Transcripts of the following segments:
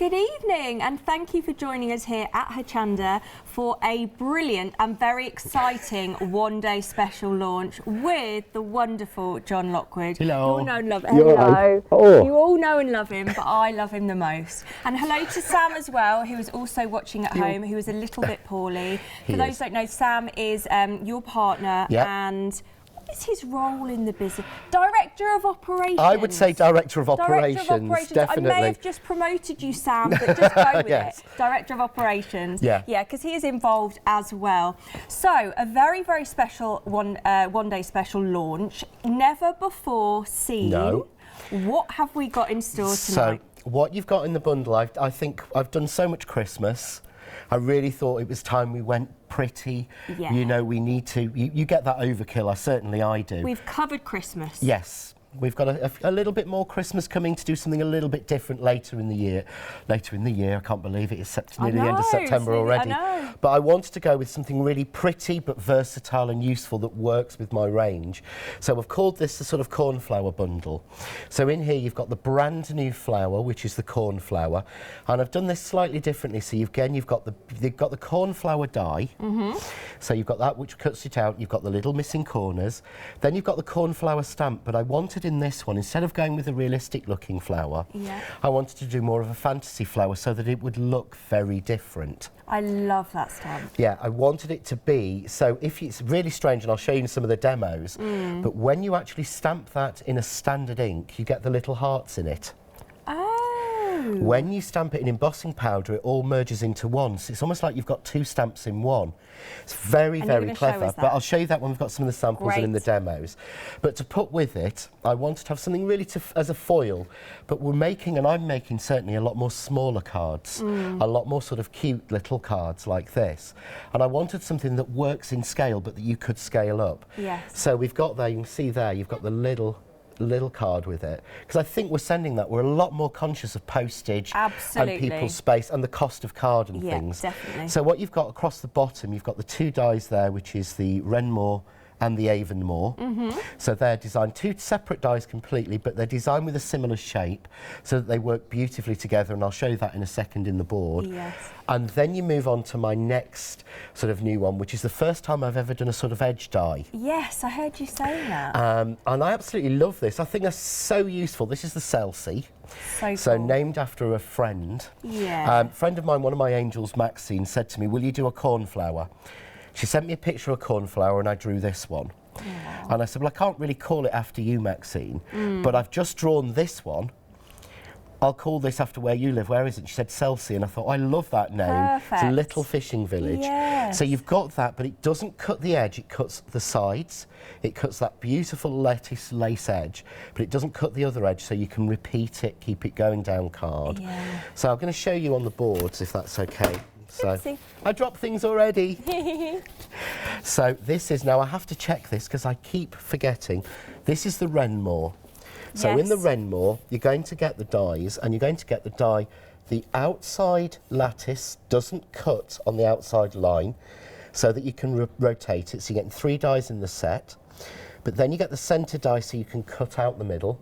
Good evening, and thank you for joining us here at Hochanda for a brilliant and very exciting one-day special launch with the wonderful John Lockwood. Hello. You all know and love him. Hello. Oh. You all know and love him, but I love him the most. And hello to Sam as well, who is also watching at home, who is a little bit poorly. For those who don't know, Sam is your partner, and what is his role in the business? Director of Operations. I would say Director of Operations, definitely. I may have just promoted you, Sam, but just go with Yes. it. Director of Operations. Yeah. Yeah, because he is involved as well. So, a very, very special one-day special launch. Never before seen. No. What have we got in store tonight? So, what you've got in the bundle, I think I've done so much Christmas. I really thought it was time we went pretty. Yeah. You know, we need to, you get that overkill, I do. We've covered Christmas. Yes. We've got a little bit more Christmas coming to do something a little bit different later in the year. I can't believe it. It's nearly the end of September already. I know. But I wanted to go with something really pretty but versatile and useful that works with my range. So I've called this the sort of cornflower bundle. So in here you've got the brand new flower, which is the cornflower, and I've done this slightly differently. So you've got the cornflower die. So you've got that which cuts it out. You've got the little missing corners. Then you've got the cornflower stamp. But I wanted in this one, instead of going with a realistic looking flower, I wanted to do more of a fantasy flower so that it would look very different. I love that stamp. Yeah, I wanted it to be, so if it's really strange, and I'll show you some of the demos, but when you actually stamp that in a standard ink, you get the little hearts in it. When you stamp it in embossing powder, it all merges into one. So it's almost like you've got two stamps in one. It's very, very clever. But I'll show you that when we've got some of the samples and in the demos. But to put with it, I wanted to have something really as a foil. But we're making, and I'm making certainly a lot more smaller cards, a lot more sort of cute little cards like this. And I wanted something that works in scale, but that you could scale up. Yes. So we've got there, you can see there, you've got the little card with it, because I think we're a lot more conscious of postage and people's space and the cost of card and things. Definitely. So what you've got across the bottom, you've got the two dies there, which is the Renmore and the Avonmore. So they're designed, two separate dies completely, but they're designed with a similar shape so that they work beautifully together, and I'll show you that in a second in the board. Yes. And then you move on to my next sort of new one, which is the first time I've ever done a sort of edge die. Yes, I heard you saying that. And I absolutely love this. I think they're so useful. This is the Celsi. So cool. Named after a friend. Yeah. Friend of mine, one of my angels, Maxine, said to me, will you do a cornflower? She sent me a picture of a cornflower and I drew this one. Aww. And I said, well, I can't really call it after you, Maxine, but I've just drawn this one. I'll call this after where you live. Where is it? She said Celsi, and I thought, I love that name. Perfect. It's a little fishing village. Yes. So you've got that, but it doesn't cut the edge, it cuts the sides. It cuts that beautiful lettuce lace edge, but it doesn't cut the other edge, so you can repeat it, keep it going down card. Yeah. So I'm going to show you on the boards, if that's okay. So Oopsie. I dropped things already. So this is, now I have to check this because I keep forgetting. This is the Renmore. So in the Renmore, you're going to get the dies, and you're going to get the die. The outside lattice doesn't cut on the outside line, so that you can rotate it. So you're getting 3 dies in the set, but then you get the centre die so you can cut out the middle,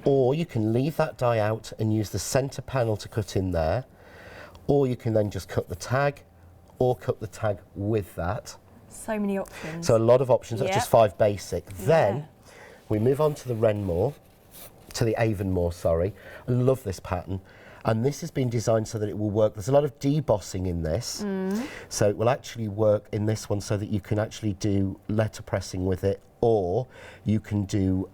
or you can leave that die out and use the centre panel to cut in there, or you can then just cut the tag, or cut the tag with that. So many options. So a lot of options. That's just 5 basic. Then we move on to the Renmore, to the Avonmore, sorry. I love this pattern. And this has been designed so that it will work. There's a lot of debossing in this. So it will actually work in this one so that you can actually do letterpressing with it, or you can do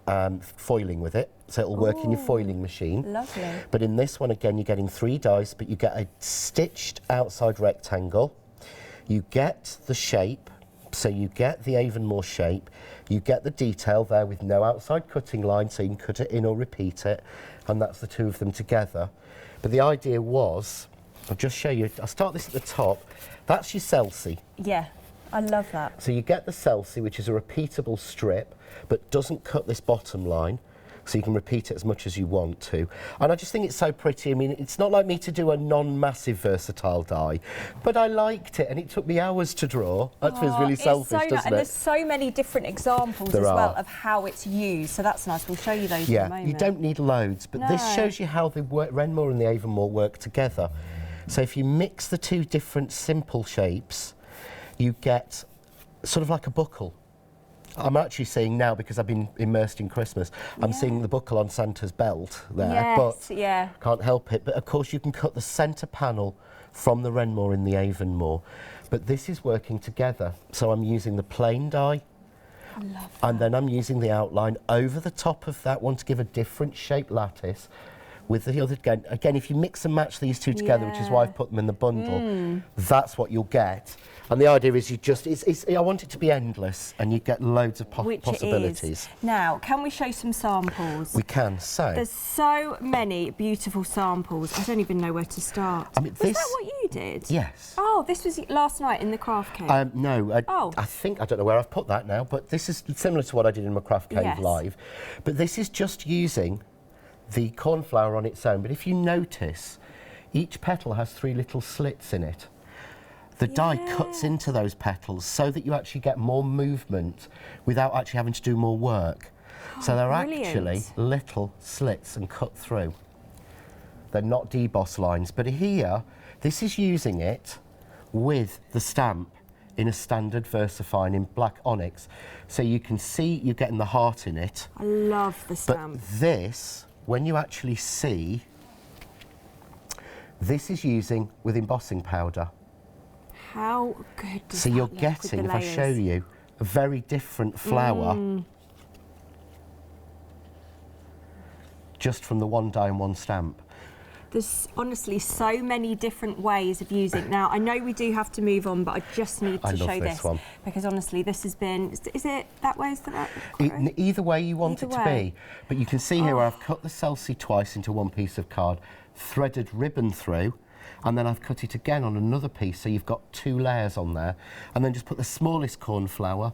foiling with it. So it'll work in your foiling machine. Lovely. But in this one, again, you're getting 3 dice, but you get a stitched outside rectangle. You get the shape. So you get the Avonmore shape, you get the detail there with no outside cutting line, so you can cut it in or repeat it, and that's the two of them together. But the idea was, I'll just show you, I'll start this at the top, that's your Celsi. Yeah, I love that. So you get the Celsi, which is a repeatable strip, but doesn't cut this bottom line. So you can repeat it as much as you want to. And I just think it's so pretty. I mean, it's not like me to do a non-massive versatile die, but I liked it and it took me hours to draw. That feels really selfish, doesn't it? And there's so many different examples as well of how it's used, so that's nice. We'll show you those in a moment. You don't need loads, but this shows you how the Renmore and the Avonmore work together. So if you mix the two different simple shapes, you get sort of like a buckle. I'm actually seeing now, because I've been immersed in Christmas, I'm seeing the buckle on Santa's belt there, but can't help it. But of course you can cut the centre panel from the Renmore in the Avonmore. But this is working together. So I'm using the plain die, and then I'm using the outline over the top of that one to give a different shape lattice. With the other, again, if you mix and match these two together, which is why I've put them in the bundle, that's what you'll get. And the idea is I want it to be endless, and you get loads of possibilities. Now, can we show some samples? We can. So there's so many beautiful samples. I don't even know where to start. I mean, was that what you did? Yes. Oh, this was last night in the craft cave. No, I don't know where I've put that now, but this is similar to what I did in my craft cave live. But this is just using the cornflower on its own. But if you notice, each petal has 3 little slits in it. The die cuts into those petals so that you actually get more movement without actually having to do more work. So they're actually little slits and cut through. They're not deboss lines, but here, this is using it with the stamp in a standard VersaFine in black onyx. So you can see you're getting the heart in it. I love the stamp. But this, when you actually see, this is using with embossing powder. How good does So you're getting, if I show you, a very different flower just from the one die and one stamp. There's honestly so many different ways of using. Now, I know we do have to move on, but I just need to show this one, because honestly, this has been, is it that way? Is that right? Either way you want it to be. But you can see here where I've cut the Celsi twice into one piece of card, threaded ribbon through, and then I've cut it again on another piece, so you've got 2 layers on there, and then just put the smallest cornflower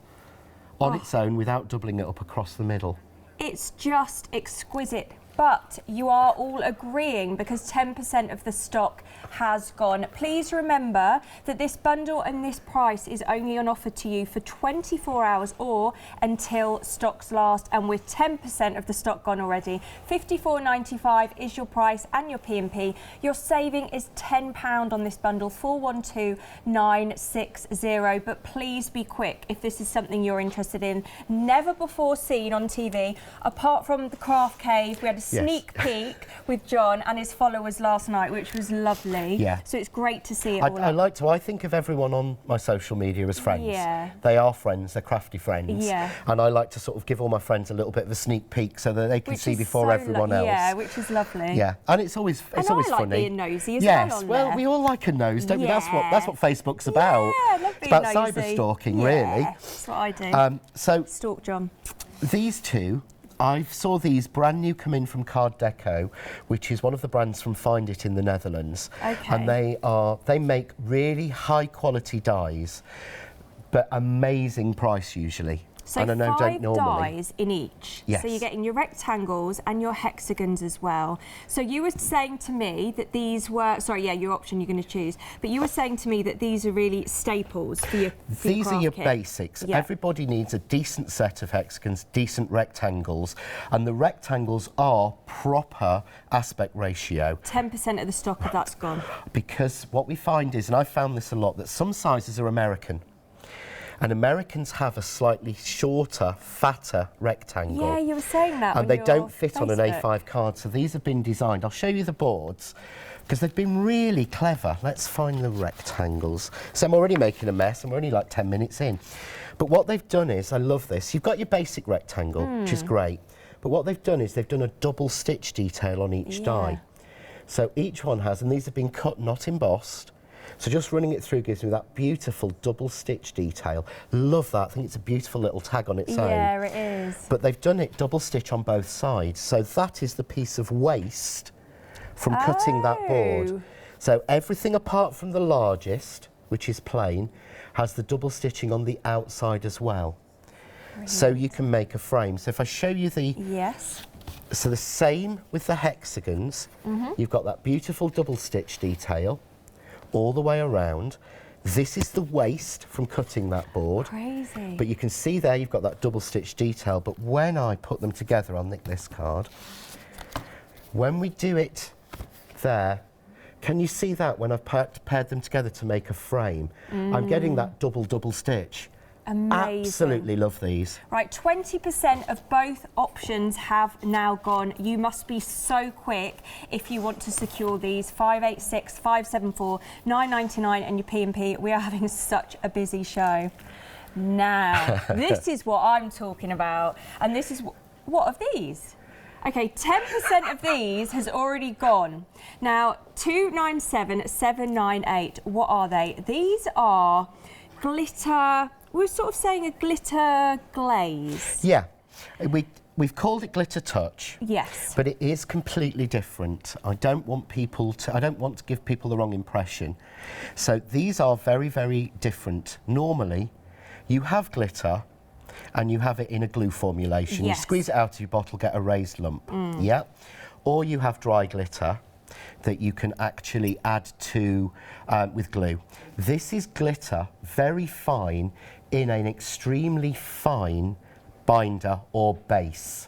on its own without doubling it up across the middle. It's just exquisite. But you are all agreeing, because 10% of the stock has gone. Please remember that this bundle and this price is only on offer to you for 24 hours or until stocks last. And with 10% of the stock gone already, £54.95 is your price and your P&P. Your saving is £10 on this bundle, 412960. But please be quick if this is something you're interested in. Never before seen on TV, apart from the craft cave. We had a sneak peek with John and his followers last night, which was lovely. Yeah. So it's great to see it all. I like to. I think of everyone on my social media as friends. Yeah. They are friends. They're crafty friends. Yeah. And I like to sort of give all my friends a little bit of a sneak peek so that they can see before everyone else. Yeah, which is lovely. Yeah. And it's always funny. I like being nosy as well. Yes. Well, we all like a nose, don't we? That's what Facebook's about. Yeah, I love it's being about nosy. cyber stalking, really. That's what I do. So stalk John. These two. I saw these brand new come in from Card Deco, which is one of the brands from Find It in the Netherlands. Okay. And they make really high quality dies, but amazing price usually. So and I know 5 don't dies in each. Yes. So you're getting your rectangles and your hexagons as well. So you were saying to me that these were, sorry, yeah, your option you're going to choose, but you were saying to me that these are really staples for your These are your kit. basics. Yeah. Everybody needs a decent set of hexagons, decent rectangles, and the rectangles are proper aspect ratio. 10% of the stock of that's gone. Because what we find is, and I found this a lot, that some sizes are American. And Americans have a slightly shorter, fatter rectangle. Yeah, you were saying that. And they don't fit on an A5 card, so these have been designed. I'll show you the boards, because they've been really clever. Let's find the rectangles. So I'm already making a mess, and we're only like 10 minutes in. But what they've done is, I love this, you've got your basic rectangle, which is great. But what they've done is they've done a double stitch detail on each die. So each one has, and these have been cut, not embossed. So just running it through gives me that beautiful double stitch detail. Love that. I think it's a beautiful little tag on its own. Yeah, it is. But they've done it double stitch on both sides. So that is the piece of waste from cutting that board. So everything apart from the largest, which is plain, has the double stitching on the outside as well. Brilliant. So you can make a frame. So if I show you the... Yes. So the same with the hexagons. You've got that beautiful double stitch detail all the way around. This is the waste from cutting that board. Crazy. But you can see there you've got that double stitch detail, but when I put them together, I'll nick this card, when we do it there, can you see that when I've paired them together to make a frame? I'm getting that double stitch. Amazing. Absolutely love these. Right, 20% of both options have now gone. You must be so quick if you want to secure these. 586 574 999 and your P&P. We are having such a busy show. Now, this is what I'm talking about. And this is, what of these? Okay, 10% of these has already gone. Now, 297 798, what are they? These are glitter. We're sort of saying a glitter glaze. Yeah, we've called it Glitter Touch. Yes. But it is completely different. I don't want to give people the wrong impression. So these are very, very different. Normally, you have glitter and you have it in a glue formulation. Yes. You squeeze it out of your bottle, get a raised lump. Yeah. Or you have dry glitter that you can actually add to with glue. This is glitter, very fine, in an extremely fine binder or base.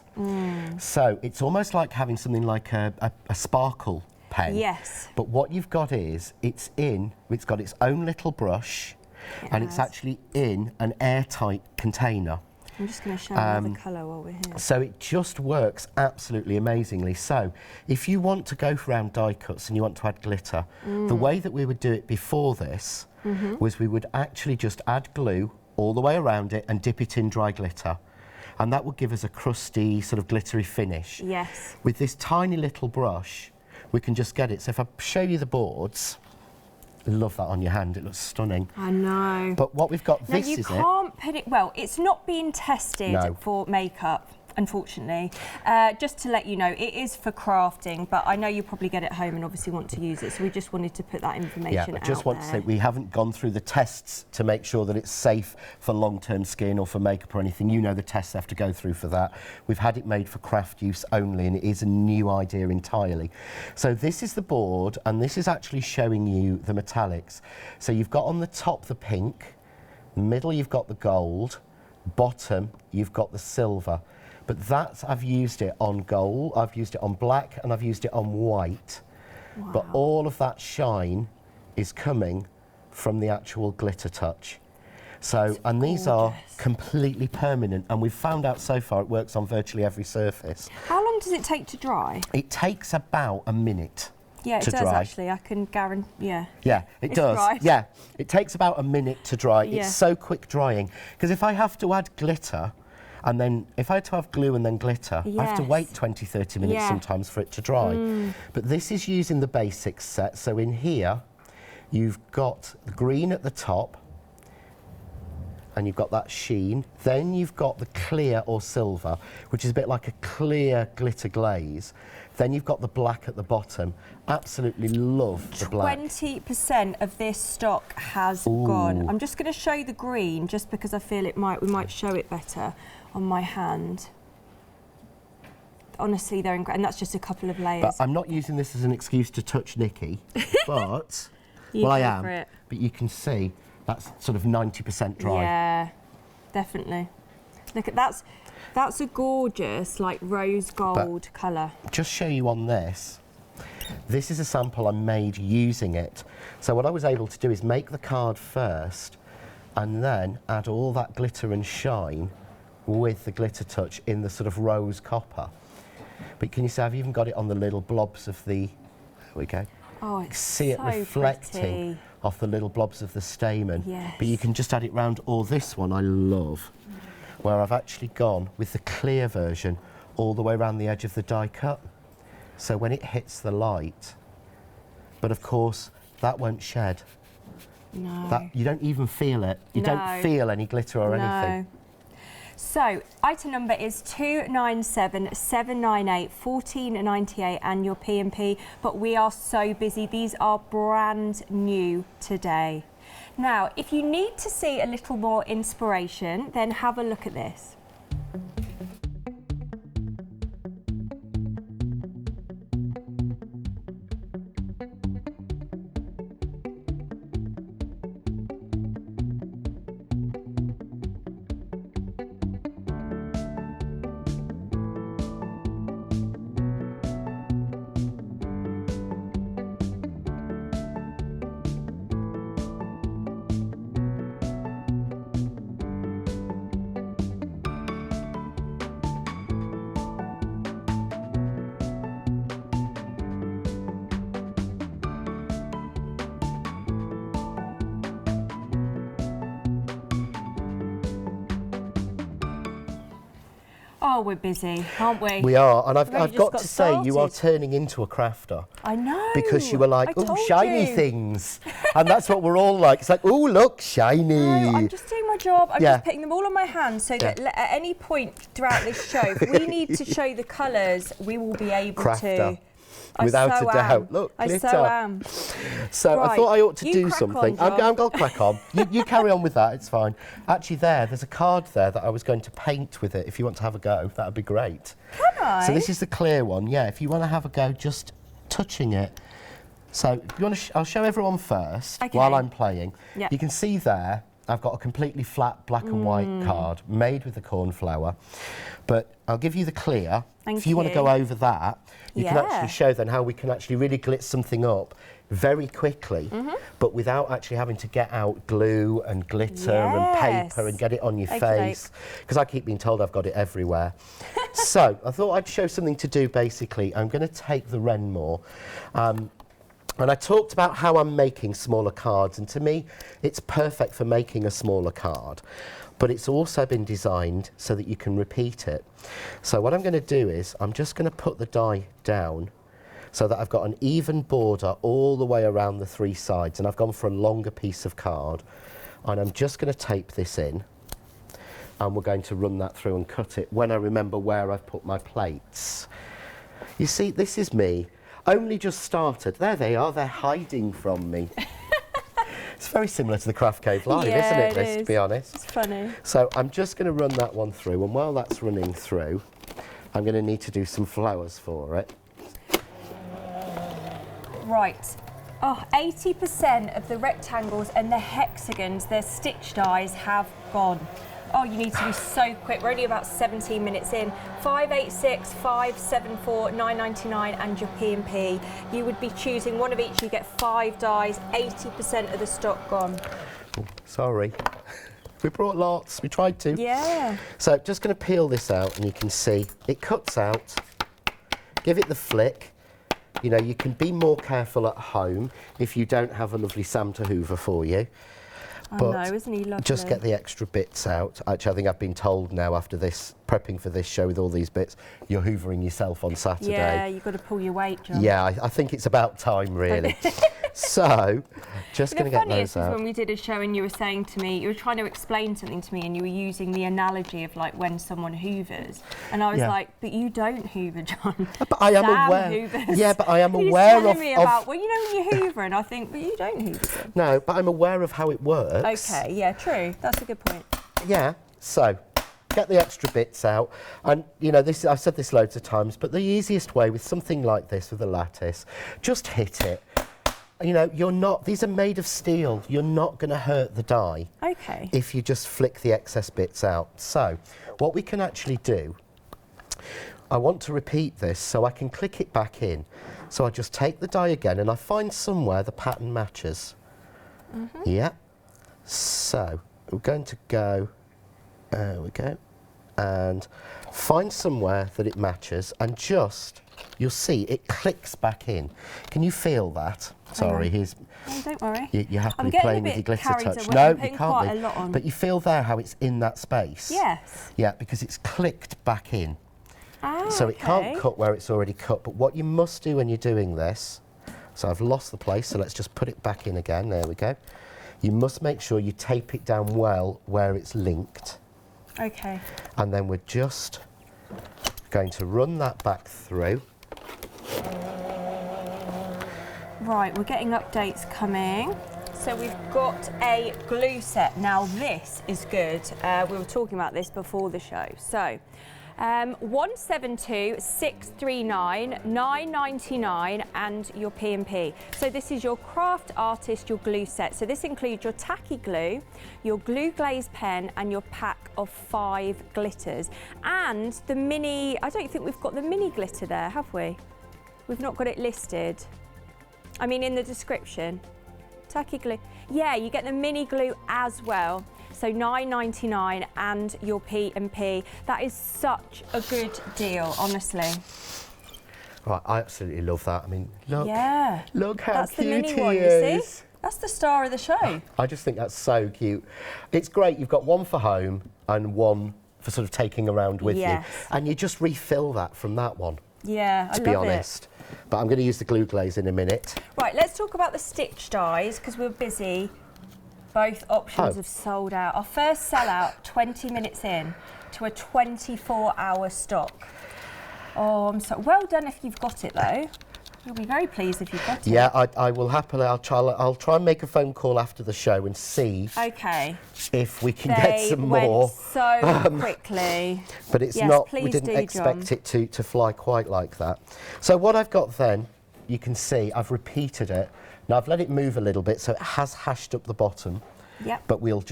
So it's almost like having something like a sparkle pen. Yes. But what you've got is, it's got its own little brush, and it's actually in an airtight container. I'm just going to show you another colour while we're here. So it just works absolutely amazingly. So if you want to go around die cuts and you want to add glitter, the way that we would do it before this was we would actually just add glue all the way around it and dip it in dry glitter. And that would give us a crusty, sort of glittery finish. Yes. With this tiny little brush, we can just get it. So if I show you the boards, love that on your hand, it looks stunning. I know. But what we've got, Now, this you is it. can't put it, well, it's not being tested No. for makeup, unfortunately. Just to let you know, it is for crafting, but I know you probably get it home and obviously want to use it, so we just wanted to put that information out there. Yeah, I just want to say we haven't gone through the tests to make sure that it's safe for long-term skin or for makeup or anything. You know the tests they have to go through for that. We've had it made for craft use only, and it is a new idea entirely. So this is the board, and this is actually showing you the metallics. So you've got on the top the pink, middle you've got the gold, bottom you've got the silver. But that's, I've used it on gold, I've used it on black, and I've used it on white. Wow. But all of that shine is coming from the actual Glitter Touch. So, and these are completely permanent, and we've found out so far it works on virtually every surface. How long does it take to dry? It takes about a minute. Yeah, it to does dry. actually. I can guarantee. Yeah. Yeah, it It's does. dry. Yeah, it takes about a minute to dry. Yeah. It's so quick drying. Because if I have to add glitter, and then if I had to have glue and then glitter, I have to Yes. wait 20, 30 minutes Yeah. sometimes for it to dry. But this is using the basics set. So in here, you've got the green at the top, and you've got that sheen. Then you've got the clear or silver, which is a bit like a clear glitter glaze. Then you've got the black at the bottom. Absolutely love the black. 20% of this stock has gone. I'm just going to show you the green, just because I feel we might show it better on my hand. Honestly, they're incredible, and that's just a couple of layers. But I'm not using this as an excuse to touch Nikki, but, You well, I go am. for it. But you can see that's sort of 90% dry. Yeah, definitely. Look at that's a gorgeous, like rose gold colour. Just show you on this. This is a sample I made using it. So what I was able to do is make the card first, and then add all that glitter and shine with the Glitter Touch in the sort of rose copper. But can you see I've even got it on the little blobs of the, there we go. Oh, it's See so it reflecting pretty. off the little blobs of the stamen. Yes. But you can just add it round, or this one I love, where I've actually gone with the clear version all the way around the edge of the die cut. So when it hits the light, but of course that won't shed. No. You don't even feel it. You No. don't feel any glitter or anything. So, item number is 297 798 1498 and your P&P, but we are so busy. These are brand new today. Now, if you need to see a little more inspiration, then have a look at this. Oh, we're busy, aren't we? We are, and I've We've got just to say, started. you are turning into a crafter. I know. Because you were like, I oh, told shiny you. things. And that's what we're all like. It's like, oh, look, shiny. No, I'm just doing my job. I'm Yeah. just putting them all on my hands so that at any point throughout this show, if we need to show the colours, we will be able Crafter. to. I Without so a doubt. am. Look, I glitter. so am. So I Right, thought I ought to you do crack something. on, John. I'm going to crack on. You carry on with that, it's fine. Actually there's a card there that I was going to paint with it. If you want to have a go, that would be great. Can I? So this is the clear one, yeah. If you want to have a go, just touching it. So you want to I'll show everyone first while I'm playing. Yep. You can see there, I've got a completely flat black and white card made with the cornflower. But I'll give you the clear. If you want to go over that, you can actually show then how we can actually really glitz something up very quickly, but without actually having to get out glue and glitter and paper and get it on your face. Because I keep being told I've got it everywhere. So I thought I'd show something to do basically. I'm going to take the Renmore. And I talked about how I'm making smaller cards, and to me, it's perfect for making a smaller card. But it's also been designed so that you can repeat it. So what I'm going to do is, I'm just going to put the die down so that I've got an even border all the way around the three sides, and I've gone for a longer piece of card. And I'm just going to tape this in, and we're going to run that through and cut it when I remember where I've put my plates. You see, this is me. Only just started. There they are, they're hiding from me. It's very similar to the Craft Cave Live, isn't it, this, to be honest? It's funny. So I'm just going to run that one through, and while that's running through, I'm going to need to do some flowers for it. Right. Oh, 80% of the rectangles and the hexagons, their stitch dies, have gone. Oh, you need to be so quick. We're only about 17 minutes in. 586, 574, 9.99, and your P&P. You would be choosing one of each. You get 5 dies. 80% of the stock gone. Oh, sorry. We brought lots. We tried to. Yeah. So just going to peel this out, and you can see it cuts out. Give it the flick. You know, you can be more careful at home if you don't have a lovely Sam to hoover for you. I But know, isn't he lovely? just get the extra bits out. Actually, I think I've been told now after this, prepping for this show with all these bits, you're hoovering yourself on Saturday. Yeah, you've got to pull your weight, John. Yeah, I think it's about time, really. So, just going to get those out. The funniest is when we did a show and you were saying to me, you were trying to explain something to me and you were using the analogy of like when someone hoovers. And I was like, but you don't hoover, John. But I am Sam aware. hoovers. Yeah, but I am He's aware telling of... me about, well, you know when you hoover, and I think, but you don't hoover. No, but I'm aware of how it works. Okay, yeah, true. That's a good point. Yeah, so get the extra bits out. And, you know, this I've said this loads of times, but the easiest way with something like this, with a lattice, just hit it. You know, these are made of steel. You're not going to hurt the die. Okay. If you just flick the excess bits out. So, what we can actually do, I want to repeat this so I can click it back in. So I just take the die again and I find somewhere the pattern matches. Yeah. So, we're going to go, there we go, and find somewhere that it matches, and just, you'll see, it clicks back in. Can you feel that? Sorry, here's... Oh, don't worry. You have to I'm be playing with your glitter touch. No, you can't be. But you feel there how it's in that space? Yes. Yeah, because it's clicked back in. Ah, so it can't cut where it's already cut. But what you must do when you're doing this, so I've lost the place, so let's just put it back in again. There we go. You must make sure you tape it down well where it's linked. Okay. And then we're just going to run that back through. Right, we're getting updates coming. So we've got a glue set. Now this is good. We were talking about this before the show. So 172, 639, 999, and your P&P. So this is your craft artist, your glue set. So this includes your tacky glue, your glue glaze pen, and your pack of 5 glitters. And the mini, I don't think we've got the mini glitter there, have we? We've not got it listed. I mean, in the description. Tacky glue. Yeah, you get the mini glue as well. So $9.99 and your P&P. That is such a good deal, honestly. Right, I absolutely love that. I mean, look. Yeah. Look how that's cute the mini he one, is. you see? That's the star of the show. I just think that's so cute. It's great. You've got one for home and one for sort of taking around with you. And you just refill that from that one. Yeah, I love it. To be honest. But I'm going to use the glue glaze in a minute. Right, let's talk about the stitch dies because we're busy. Both options have sold out. Our first sellout 20 minutes in to a 24-hour stock. Oh, I'm so well done if you've got it though. You'll be very pleased if you've got it. Yeah, I will happily. I'll try and make a phone call after the show and see. Okay. If we can get some more. So quickly. But it's not. We didn't expect it to fly quite like that. So what I've got then, you can see I've repeated it. Now I've let it move a little bit, so it has hashed up the bottom. Yep. But we'll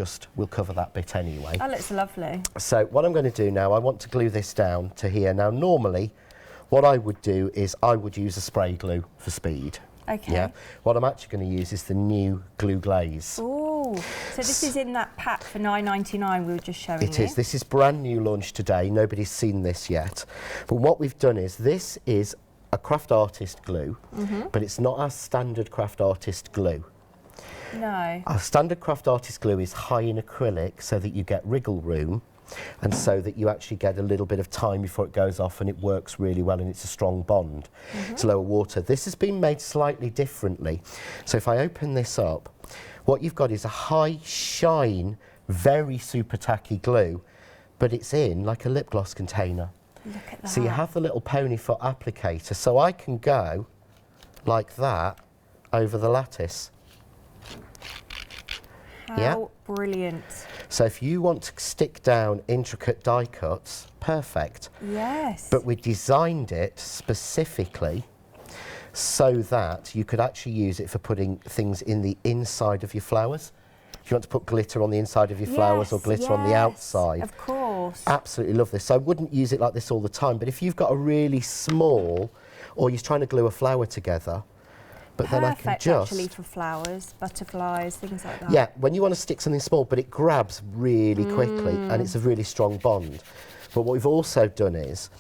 cover that bit anyway. Oh, looks lovely. So what I'm going to do now, I want to glue this down to here. Now normally, what I would do is I would use a spray glue for speed. Okay. Yeah. What I'm actually going to use is the new glue glaze. Oh, so this is in that pack for $9.99 we were just showing you. It is. This is brand new launch today. Nobody's seen this yet. But what we've done is this is a craft artist glue, but it's not our standard craft artist glue. No. Our standard craft artist glue is high in acrylic so that you get wriggle room and so that you actually get a little bit of time before it goes off and it works really well and it's a strong bond. It's lower water. This has been made slightly differently. So if I open this up, what you've got is a high shine, very super tacky glue, but it's in like a lip gloss container. Look at that. So you have the little pony foot applicator, so I can go like that over the lattice. How brilliant. So if you want to stick down intricate die cuts, perfect. Yes. But we designed it specifically so that you could actually use it for putting things in the inside of your flowers. If you want to put glitter on the inside of your flowers or glitter on the outside. Of course. Absolutely love this. So I wouldn't use it like this all the time, but if you've got a really small, or you're trying to glue a flower together, but perfect, then I can just... actually for flowers, butterflies, things like that. Yeah, when you want to stick something small, but it grabs really quickly and it's a really strong bond. But what we've also done is,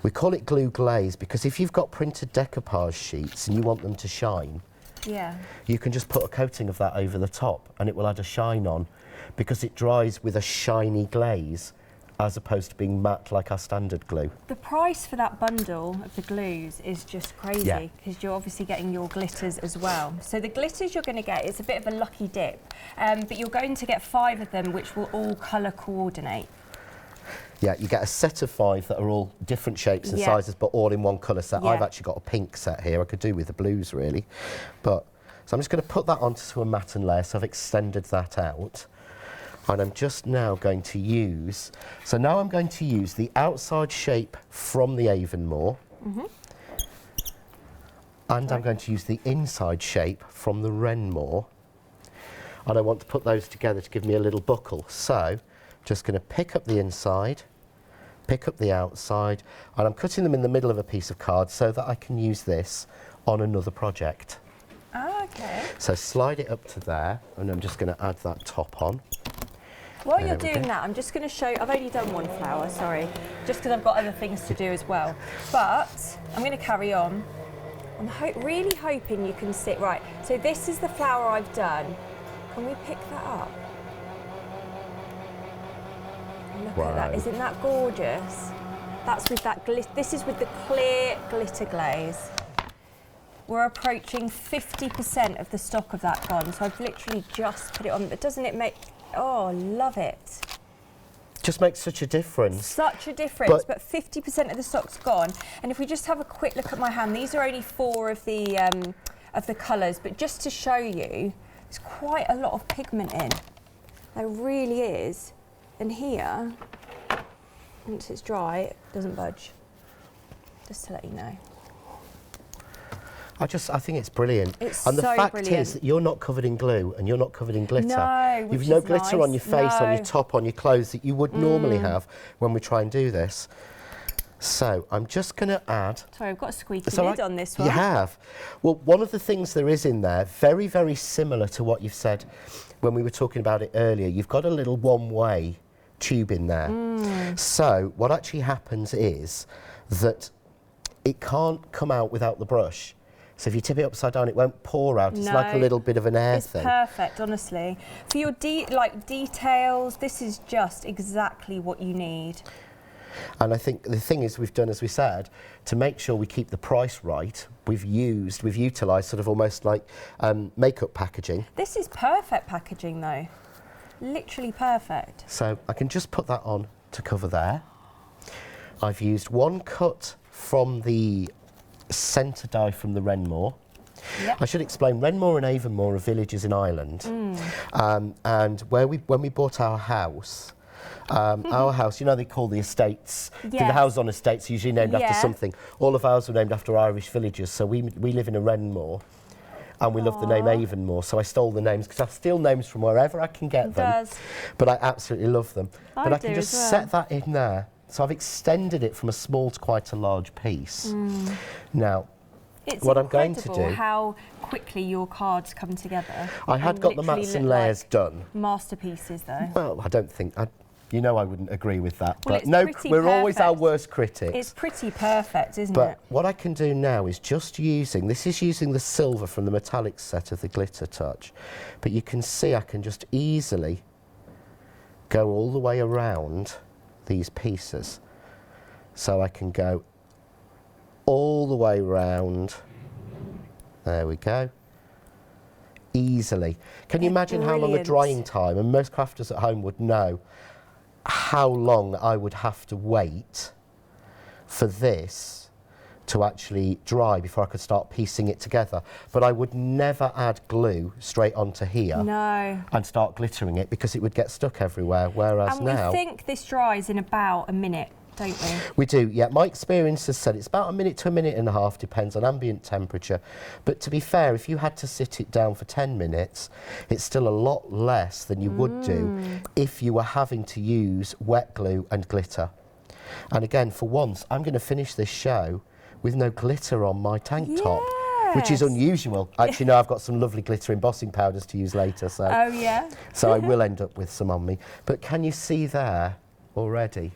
we call it glue glaze because if you've got printed decoupage sheets and you want them to shine, you can just put a coating of that over the top and it will add a shine on because it dries with a shiny glaze as opposed to being matte like our standard glue. The price for that bundle of the glues is just crazy because you're obviously getting your glitters as well. So the glitters you're going to get is a bit of a lucky dip, but you're going to get 5 of them which will all colour coordinate. Yeah, you get a set of 5 that are all different shapes and sizes, but all in one colour set. I've actually got a pink set here. I could do with the blues, really. So I'm just going to put that onto a matten layer, so I've extended that out. And I'm just now going to use... So now I'm going to use the outside shape from the Avonmore. And I'm going to use the inside shape from the Wrenmore. And I want to put those together to give me a little buckle. So... just going to pick up the inside, pick up the outside, and I'm cutting them in the middle of a piece of card so that I can use this on another project. Oh, okay. So slide it up to there, and I'm just going to add that top on. While you're doing that, I'm just going to show you, I've only done one flower, sorry, just because I've got other things to do as well. But I'm going to carry on. I'm really hoping you can see, right, so this is the flower I've done. Can we pick that up? Look at that, isn't that gorgeous? That's with that glitter, this is with the clear glitter glaze. We're approaching 50% of the stock of that gone, so I've literally just put it on, but doesn't it make, oh, love it. Just makes such a difference. Such a difference, but 50% of the stock's gone. And if we just have a quick look at my hand, these are only 4 of the colours, but just to show you, there's quite a lot of pigment in. There really is. And here, once it's dry, it doesn't budge. Just to let you know. I think it's brilliant. It's and the so fact brilliant. is that you're not covered in glue and you're not covered in glitter. No, You've no glitter on your face, on your top, on your clothes that you would normally have when we try and do this. So I'm just going to add... Sorry, I've got a squeaky lid on this one. You have. Well, one of the things there is in there, very, very similar to what you've said when we were talking about it earlier, you've got a little one-way tube in there. So what actually happens is that it can't come out without the brush. So if you tip it upside down, it won't pour out. It's like a little bit of an air thing. It's perfect, honestly. For your details, this is just exactly what you need. And I think the thing is, we've done, as we said, to make sure we keep the price right, we've utilised sort of almost like makeup packaging. This is perfect packaging though. Literally perfect. So I can just put that on to cover there. I've used one cut from the centre die from the Renmore. Yep. I should explain, Renmore and Avonmore are villages in Ireland. And when we bought our house, our house, you know, they call the estates, the houses on estates usually named after something. All of ours were named after Irish villages, so we live in a Renmore. And we love the name Avonmore, so I stole the names, because I steal names from wherever I can get them. But I absolutely love them. But I can just set that in there. So I've extended it from a small to quite a large piece. Now, what I'm going to do... how quickly your cards come together. I had got the mats and layers done. Masterpieces, though. Well, I don't think... You know I wouldn't agree with that. Well, but no, we're always our worst critics. It's pretty perfect, isn't it? But what I can do now is just using the silver from the metallic set of the Glitter Touch. But you can see I can just easily go all the way around these pieces. So I can go all the way round. There we go. Easily. Can you imagine how long a drying time, and most crafters at home would know how long I would have to wait for this to actually dry before I could start piecing it together. But I would never add glue straight onto here and start glittering it, because it would get stuck everywhere, whereas now... And we think this dries in about a minute, don't we? We do, yeah. My experience has said it's about a minute to a minute and a half, depends on ambient temperature. But to be fair, if you had to sit it down for 10 minutes, it's still a lot less than you would do if you were having to use wet glue and glitter. And again, for once, I'm going to finish this show with no glitter on my tank top, which is unusual. Actually, no, I've got some lovely glitter embossing powders to use later. So, so I will end up with some on me. But can you see there already?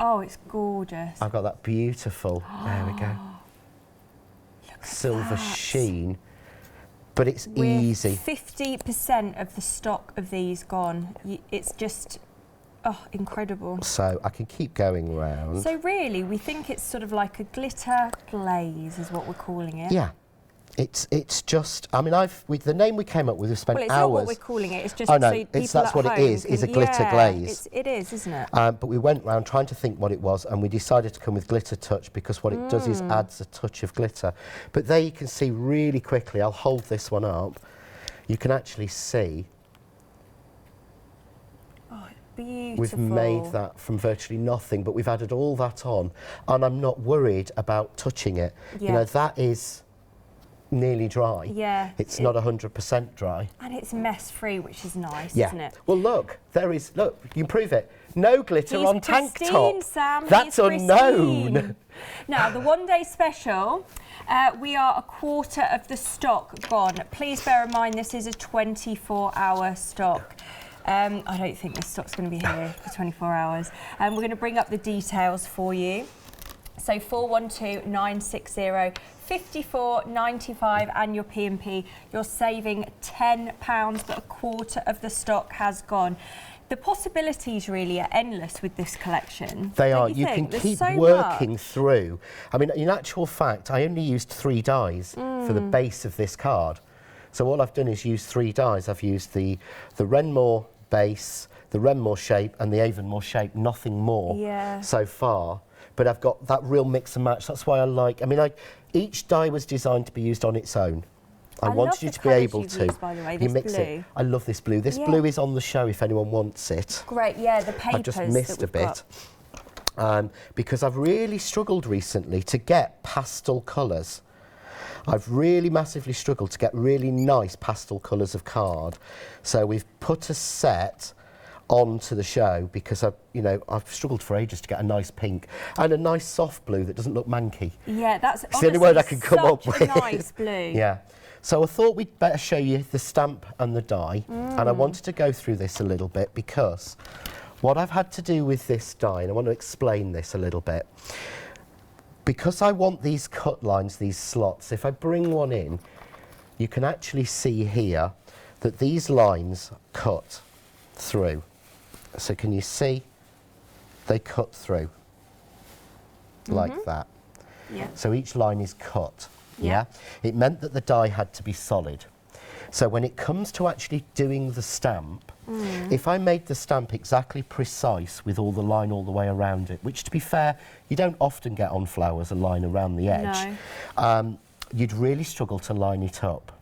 Oh, it's gorgeous. I've got that beautiful, there we go, silver sheen, but it's easy. 50% of the stock of these gone. It's just, incredible. So I can keep going round. So really, we think it's sort of like a glitter glaze is what we're calling it. Yeah. It's just, I mean, with the name we came up with, we spent hours. Well, it's not what we're calling it, it's just I know, so people that's what it is a glitter glaze. It is, isn't it? But we went round trying to think what it was, and we decided to come with Glitter Touch, because what it does is adds a touch of glitter. But there you can see really quickly, I'll hold this one up, you can actually see beautiful. We've made that from virtually nothing, but we've added all that on, and I'm not worried about touching it. You know, that is nearly dry. Yeah. It's not 100% dry. And it's mess-free, which is nice, isn't it? Well, look, look, you can prove it. No glitter on tank top. Sam. That's unknown. Now, the one-day special, we are a quarter of the stock gone. Please bear in mind this is a 24-hour stock. I don't think this stock's going to be here for 24 hours. We're going to bring up the details for you. So 412960, 54.95, and your P&P. You're saving £10, but a quarter of the stock has gone. The possibilities really are endless with this collection. They are. You can keep working through. I mean, in actual fact, I only used 3 dies for the base of this card. So all I've done is use 3 dies. I've used the Renmore base, the Renmore shape, and the Avonmore shape. Nothing more so far. But I've got that real mix and match. That's why I like. I mean, each die was designed to be used on its own. I wanted you to be able to. Used, by the way, this mix blue. it. I love this blue. This blue is on the show if anyone wants it. Great, yeah, the papers. I just missed a bit. Because I've really struggled recently to get pastel colours. I've really massively struggled to get really nice pastel colours of card. So we've put a set onto the show because I've struggled for ages to get a nice pink and a nice soft blue that doesn't look manky. Yeah, that's the only word I can come up with. Nice blue. Yeah. So I thought we'd better show you the stamp and the die, and I wanted to go through this a little bit because what I've had to do with this die, and I want to explain this a little bit. because I want these cut lines, these slots, if I bring one in, you can actually see here that these lines cut through. So can you see? They cut through like that. Yeah. So each line is cut. Yeah. It meant that the die had to be solid. So when it comes to actually doing the stamp, if I made the stamp exactly precise with all the line all the way around it, which to be fair, you don't often get on flowers a line around the edge, you'd really struggle to line it up.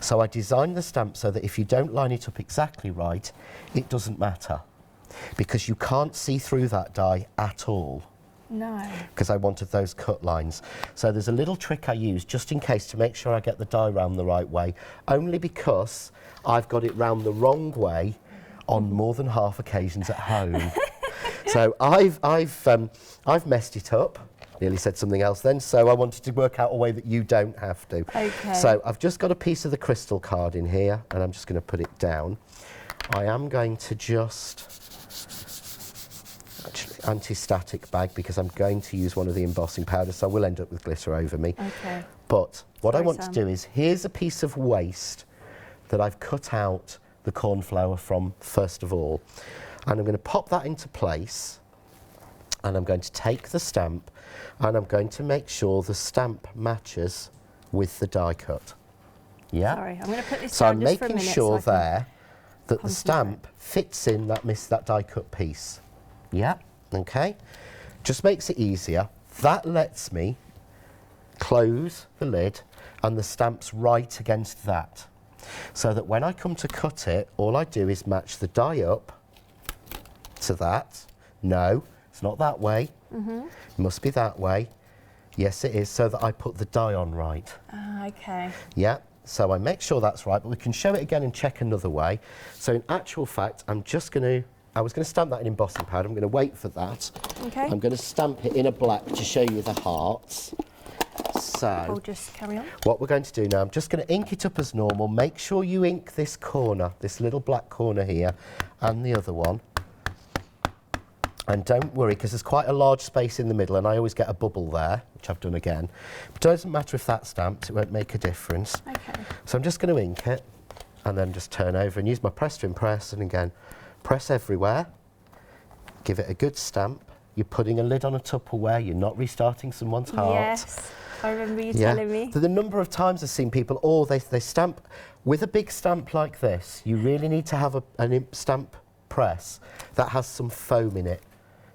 So I designed the stamp so that if you don't line it up exactly right, it doesn't matter, because you can't see through that die at all. No. Because I wanted those cut lines. So there's a little trick I use just in case to make sure I get the die round the right way, only because I've got it round the wrong way on more than half occasions at home. So I've messed it up. Nearly said something else then, so I wanted to work out a way that you don't have to. Okay. So I've just got a piece of the crystal card in here, and I'm just going to put it down. I am going to just, actually, anti-static bag, because I'm going to use one of the embossing powders, so I will end up with glitter over me. Okay. But what I Sorry, want Sam. to do is, here's a piece of waste that I've cut out the cornflower from first of all, and I'm going to pop that into place, and I'm going to take the stamp, and I'm going to make sure the stamp matches with the die cut. Yeah? Sorry, I'm going to put this So down I'm just for a making minute sure so I can there that the concentrate. stamp fits in that die cut piece. Yeah, okay. Just makes it easier. That lets me close the lid and the stamp's right against that. So that when I come to cut it, all I do is match the die up to that. No, it's not that way. It must be that way. Yes, it is, so that I put the die on right. Okay. Yeah, so I make sure that's right, but we can show it again and check another way. So in actual fact, I was going to stamp that in embossing powder. I'm going to wait for that. Okay. I'm going to stamp it in a black to show you the hearts. So I'll just carry on. what we're going to do now, I'm just going to ink it up as normal. Make sure you ink this corner, this little black corner here, and the other one. And don't worry, because there's quite a large space in the middle, and I always get a bubble there, which I've done again. But it doesn't matter if that's stamped, it won't make a difference. Okay. So I'm just going to ink it, and then just turn over and use my press to impress, and again, press everywhere. Give it a good stamp. You're putting a lid on a Tupperware, you're not restarting someone's heart. Yes, I remember you telling me. So the number of times I've seen people, they stamp, with a big stamp like this, you really need to have an stamp press that has some foam in it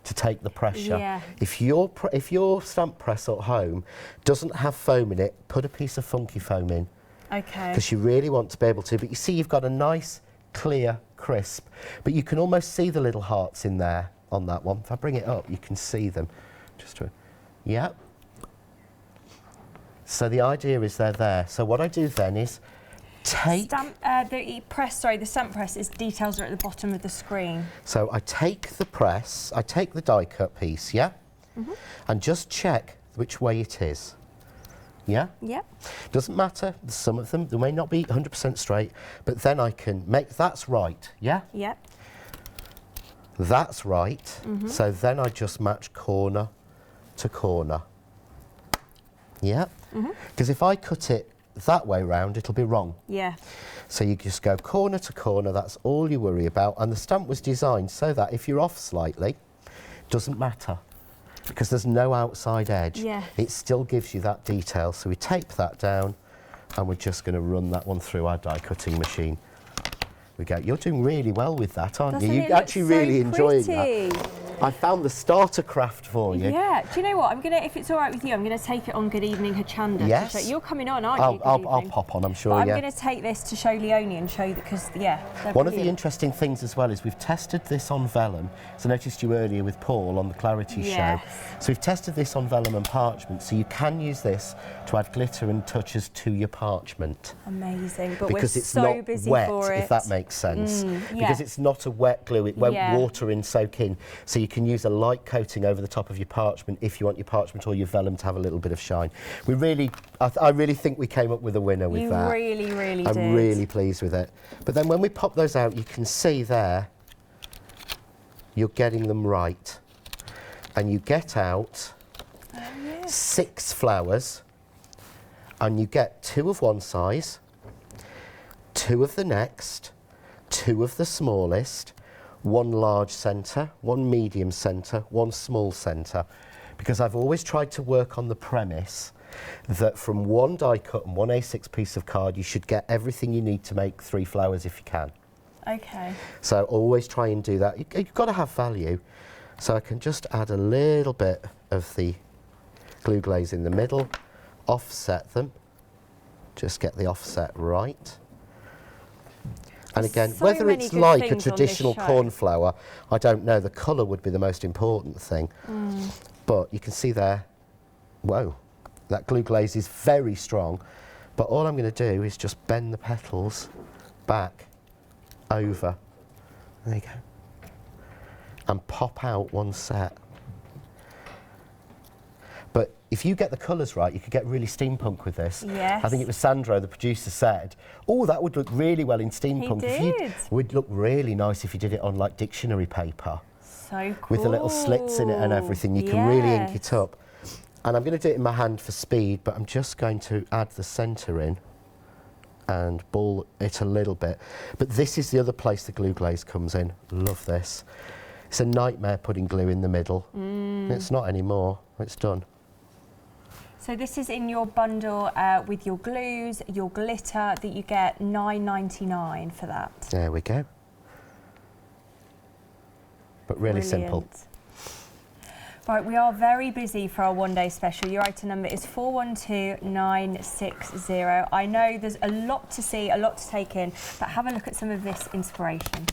to take the pressure. Yeah. If your stamp press at home doesn't have foam in it, put a piece of funky foam in. Okay. Because you really want to be able to. But you see you've got a nice, clear, crisp, but you can almost see the little hearts in there on that one. If I bring it up, you can see them. Yeah. So the idea is they're there. So what I do then is take... the stamp press is details are at the bottom of the screen. So I take the press, I take the die cut piece, yeah? And just check which way it is. Yeah? Yep. Doesn't matter, some of them, they may not be 100% straight, but then I can make, that's right, yeah? Yep. That's right. So then I just match corner to corner. Yeah? Because if I cut it that way round, it'll be wrong. Yeah. So you just go corner to corner, that's all you worry about. And the stamp was designed so that if you're off slightly, it doesn't matter, because there's no outside edge. Yeah. It still gives you that detail. So we tape that down, and we're just going to run that one through our die cutting machine. We go. You're doing really well with that, aren't Doesn't you? it You're look actually so really enjoying pretty? that. I found the starter craft for you. Yeah. Do you know what? I'm gonna, if it's all right with you, I'm gonna take it on Good Evening Hachanda. Yes. To show, you're coming on, aren't you? Good I'll Evening? pop on, I'm sure, But I'm yeah. gonna take this to show Leonie and show that, because they're One of the brilliant. interesting things as well is we've tested this on vellum. So I noticed you earlier with Paul on the Clarity Yes. show. So we've tested this on vellum and parchment, so you can use this to add glitter and touches to your parchment. Amazing, but Because we're it's so not busy wet, for it. if that makes sense. yeah. Because it's not a wet glue, it won't Yeah. water in, soak in. So you can use a light coating over the top of your parchment if you want your parchment or your vellum to have a little bit of shine. We really, I really think we came up with a winner with You that. really, really I'm did. really pleased with it. But then when we pop those out, you can see there, you're getting them right. And you get out 6 flowers, and you get 2 of one size, 2 of the next, 2 of the smallest, 1 large centre, 1 medium centre, 1 small centre, because I've always tried to work on the premise that from 1 die cut and 1 A6 piece of card you should get everything you need to make 3 flowers if you can. Okay. So always try and do that. You've got to have value. So I can just add a little bit of the glue glaze in the middle, offset them, just get the offset right. And again, so whether many it's good like a things on traditional this show. cornflower, I don't know. The colour would be the most important thing. But you can see there, whoa, that glue glaze is very strong. But all I'm going to do is just bend the petals back, over. There you go. And pop out 1 set. But if you get the colours right, you could get really steampunk with this. Yes. I think it was Sandro, the producer, said, oh, that would look really well in steampunk. He did. It would look really nice if you did it on like dictionary paper. So cool. With the little slits in it and everything. You can really ink it up. And I'm going to do it in my hand for speed, but I'm just going to add the centre in and ball it a little bit. But this is the other place the glue glaze comes in. Love this. It's a nightmare putting glue in the middle. It's not anymore. It's done. So this is in your bundle with your glues, your glitter, that you get $9.99 for that. There we go. But really simple. Right, we are very busy for our one-day special. Your item number is 412960. I know there's a lot to see, a lot to take in, but have a look at some of this inspiration.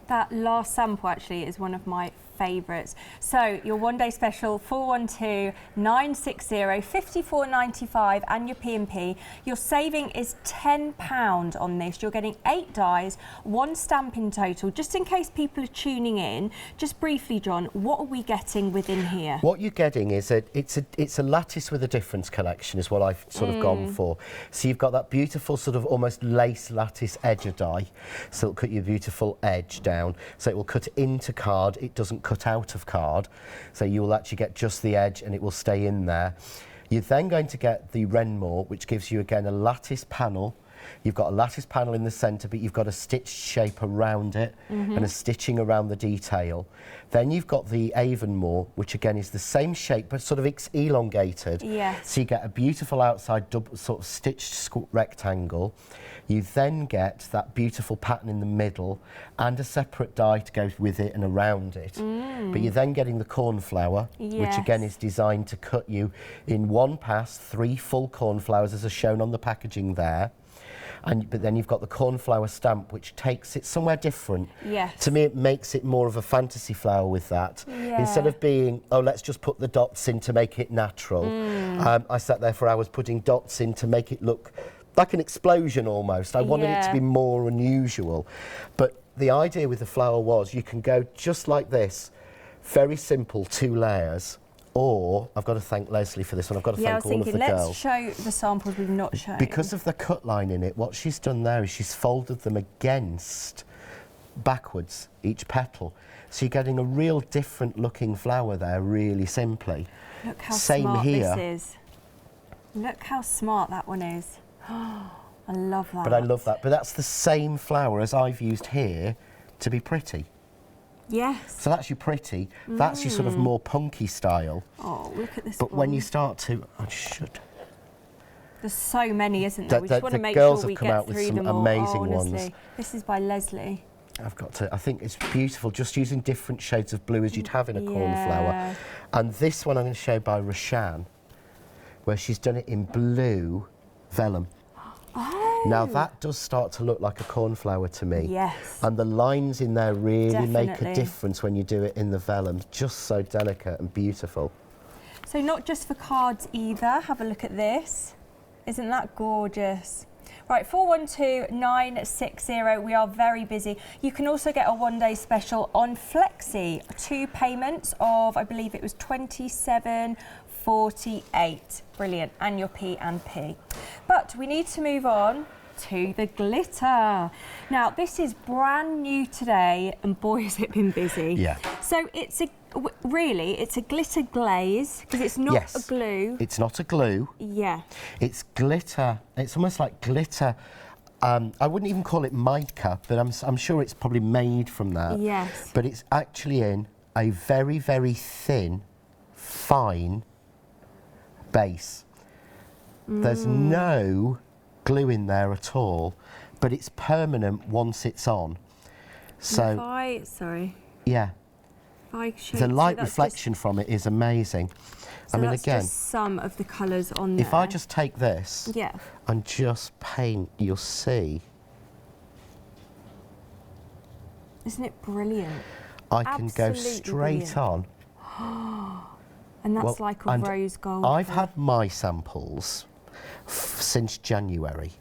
That last sample actually is one of my favourites. So your one-day special, 412960, $54.95, and your P&P. Your saving is £10 on this. You're getting 8 dies, 1 stamp in total. Just in case people are tuning in, just briefly, John, what are we getting within here? What you're getting is it's a lattice with a difference collection is what I've sort of gone for. So you've got that beautiful sort of almost lace lattice edger die. So it'll cut your beautiful edge down. So it will cut into card. It doesn't cut out of card, so you will actually get just the edge and it will stay in there. You're then going to get the Renmore, which gives you again a lattice panel. You've got a lattice panel in the centre, but you've got a stitched shape around it and a stitching around the detail. Then you've got the Avonmore, which again is the same shape but sort of elongated. Yes. So you get a beautiful outside double sort of stitched rectangle. You then get that beautiful pattern in the middle and a separate die to go with it and around it. But you're then getting the cornflower, which again is designed to cut you in 1 pass 3 full cornflowers as are shown on the packaging there. But then you've got the Cornflower Stamp, which takes it somewhere different. Yes. To me, it makes it more of a fantasy flower with that. Yeah. Instead of being, oh, let's just put the dots in to make it natural. I sat there for hours putting dots in to make it look like an explosion almost. I wanted it to be more unusual. But the idea with the flower was you can go just like this, very simple 2 layers. Or, I've got to thank Leslie for this one, I've got to thank all of the girls. Let's show the samples we've not shown. Because of the cut line in it, what she's done there is she's folded them against, backwards, each petal. So you're getting a real different looking flower there, really simply. Look how Same smart here. this is. Look how smart that one is. I love that. But I love that. But that's the same flower as I've used here to be pretty. Yes. So that's your pretty, that's your sort of more punky style. Oh, look at this But one. when you start to, I should. There's so many, isn't there? We just want to make girls sure we have come get out with through some them all. amazing honestly. ones. This is by Leslie. I think it's beautiful, just using different shades of blue as you'd have in a cornflower. And this one I'm going to show by Roshan, where she's done it in blue vellum. Oh. Now that does start to look like a cornflower to me. Yes. And the lines in there really make a difference when you do it in the vellum. Just so delicate and beautiful. So not just for cards either. Have a look at this. Isn't that gorgeous? Right, 412960. We are very busy. You can also get a one-day special on Flexi. 2 payments of, I believe it was £27.48. Brilliant. And your P&P. But we need to move on to the glitter. Now, this is brand new today, and boy, has it been busy. Yeah. So it's a it's a glitter glaze, because it's not a glue. It's not a glue. Yeah. It's glitter. It's almost like glitter. I wouldn't even call it mica, but I'm sure it's probably made from that. Yes. But it's actually in a very, very thin, fine base. There's no glue in there at all, but it's permanent once it's on. So, yeah. The light reflection from it is amazing. So I mean, again, just some of the colours on there. If I just take this and just paint, you'll see. Isn't it brilliant? I can go straight on. And that's like a rose gold. I've had my samples since January.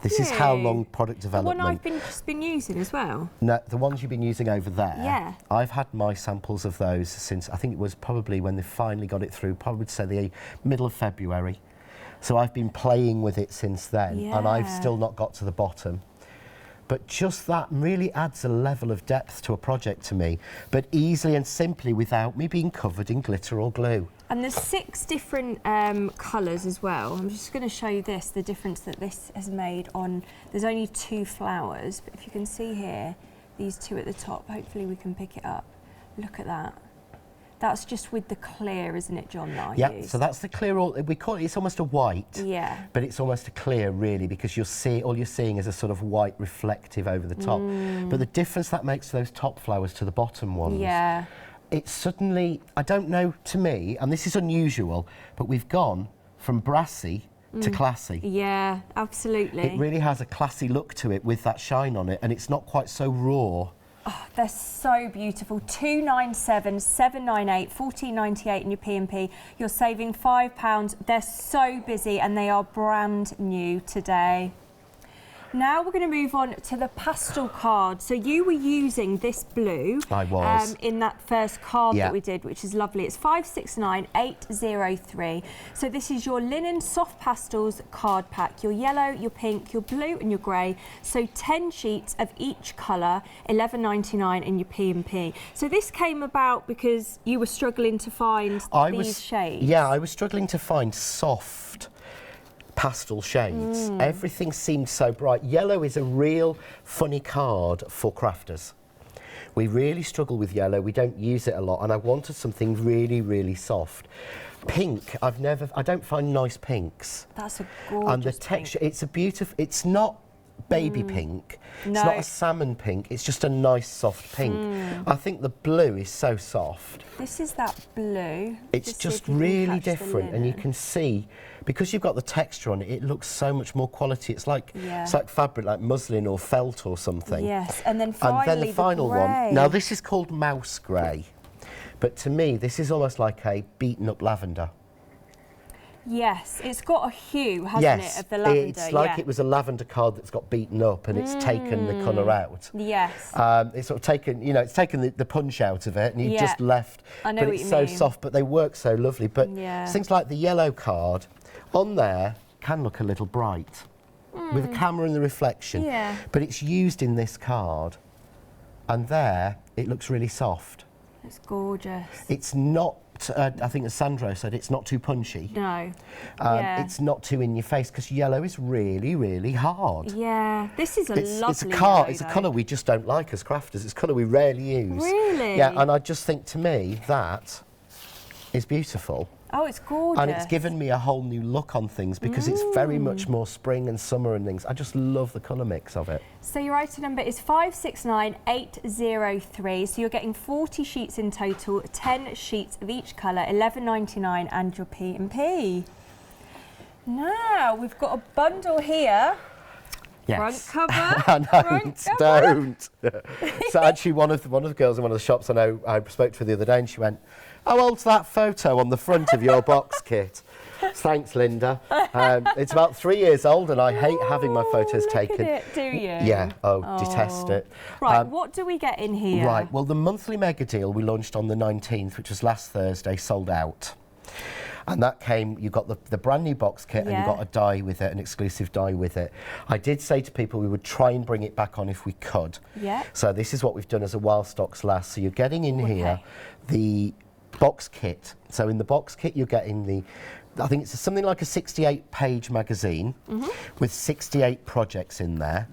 This is how long product development. The one I've been using as well? No, the ones you've been using over there. Yeah. I've had my samples of those since, I think it was probably when they finally got it through, probably say the middle of February. So I've been playing with it since then, and I've still not got to the bottom. But just that really adds a level of depth to a project to me, but easily and simply without me being covered in glitter or glue. And there's 6 different colours as well. I'm just going to show you the difference that this has made on, there's only 2 flowers, but if you can see here, these 2 at the top, hopefully we can pick it up. Look at that. That's just with the clear, isn't it, John? Yeah, so that's the clear, we call it, it's almost a white. Yeah. But it's almost a clear, really, because you'll see, all you're seeing is a sort of white reflective over the top. But the difference that makes to those top flowers to the bottom ones. Yeah. It's suddenly, I don't know, to me, and this is unusual, but we've gone from brassy to classy. Yeah, absolutely. It really has a classy look to it with that shine on it, and it's not quite so raw. Oh, they're so beautiful. 297, 798, 1498 in your P&P. You're saving £5. They're so busy and they are brand new today. Now we're going to move on to the pastel card. So you were using this blue. I was. In that first card that we did, which is lovely. It's 569803. So this is your linen soft pastels card pack. Your yellow, your pink, your blue and your grey. So 10 sheets of each colour, $11.99 in your P&P. So this came about because you were struggling to find these shades. Yeah, I was struggling to find soft pastel shades. Everything seemed so bright. Yellow is a real funny card for crafters. We really struggle with yellow. We don't use it a lot, and I wanted something really, really soft. Pink, I don't find nice pinks. That's a gorgeous And the texture, it's a beautiful, it's not baby pink. No. It's not a salmon pink. It's just a nice soft pink. I think the blue is so soft. This is that blue. It's just really different, and you can see, because you've got the texture on it, it looks so much more quality. It's like fabric, like muslin or felt or something. Yes, and then finally the final one. Now this is called mouse grey, but to me this is almost like a beaten up lavender. Yes, it's got a hue, hasn't it, of the lavender? It's like it was a lavender card that's got beaten up and it's taken the colour out. Yes. It's sort of taken, you know, it's taken the punch out of it and you've just left. I know but what it's you so mean. soft, but they work so lovely. But things like the yellow card on there can look a little bright with the camera and the reflection. Yeah. But it's used in this card, and there it looks really soft. It's gorgeous. It's not. I think as Sandro said, it's not too punchy. No. It's not too in your face, because yellow is really, really hard. Yeah, this is a lovely It's a colour we just don't like as crafters. It's a colour we rarely use. Really? Yeah, and I just think, to me, that is beautiful. Oh, it's gorgeous. And it's given me a whole new look on things because it's very much more spring and summer and things. I just love the colour mix of it. So your item number is 569803. So you're getting 40 sheets in total, 10 sheets of each colour, $11.99 and your P&P. Now, we've got a bundle here. Yes. Front cover. Don't. So actually, one of the girls in one of the shops I know I spoke to her the other day, and she went, "How old's that photo on the front of your box kit?" Thanks, Linda. It's about 3 years old, and I hate having my photos taken. At it, do you? Yeah. Detest it. Right. What do we get in here? Right. Well, the monthly mega deal we launched on the 19th, which was last Thursday, sold out. And that came, you got the brand new box kit and you got a die with it, an exclusive die with it. I did say to people we would try and bring it back on if we could. Yeah. So this is what we've done as a while stocks last. So you're getting in here the box kit. So in the box kit you're getting I think it's something like a 68-page magazine with 68 projects in there.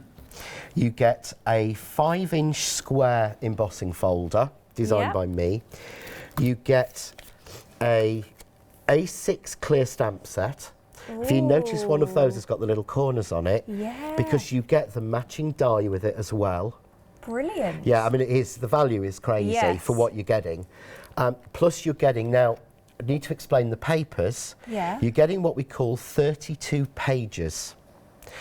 You get a 5-inch square embossing folder designed by me. You get a A6 clear stamp set. Ooh. If you notice, one of those has got the little corners on it, because you get the matching die with it as well. Brilliant. Yeah, I mean, the value is crazy for what you're getting. Plus you're getting, now, I need to explain the papers. Yeah. You're getting what we call 32 pages.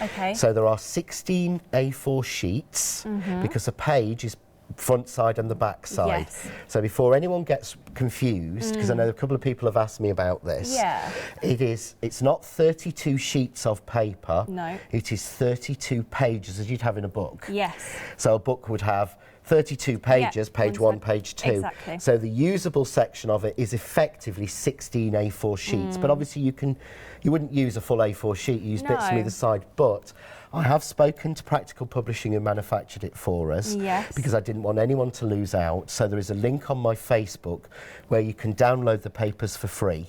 Okay. So there are 16 A4 sheets, because a page is front side and the back side. Yes. So before anyone gets confused, because I know a couple of people have asked me about this, it's not 32 sheets of paper. No. It is 32 pages as you'd have in a book. Yes. So a book would have 32 pages, page 1, page 2. Exactly. So the usable section of it is effectively 16 A4 sheets, but obviously you wouldn't use a full A4 sheet, you use bits from either side, but I have spoken to Practical Publishing who manufactured it for us, because I didn't want anyone to lose out. So there is a link on my Facebook where you can download the papers for free.